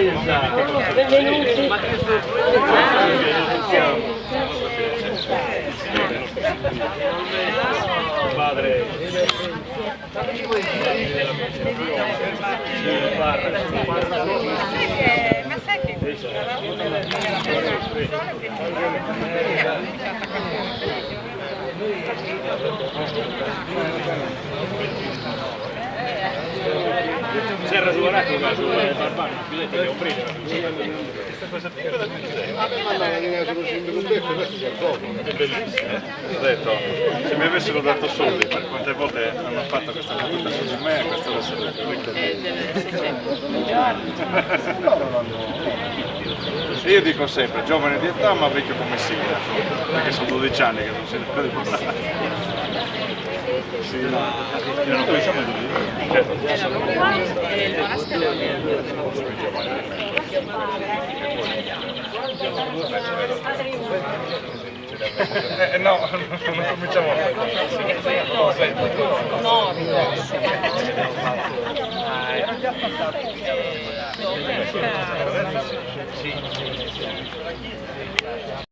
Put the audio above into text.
Benvenuti. Padre. Ma sai che Si è ragionato sul Barbano, chiudete le offrire. È bellissimo. Ho detto, se mi avessero dato soldi per quante volte hanno fatto questa battuta su di me, questo deve essere io dico sempre, giovane di età ma vecchio come sigla, perché sono 12 anni che non si deve parlare. Sì, no. Non conosciamo di lì? Certo, il monastero no, non cominciamo a era già passato.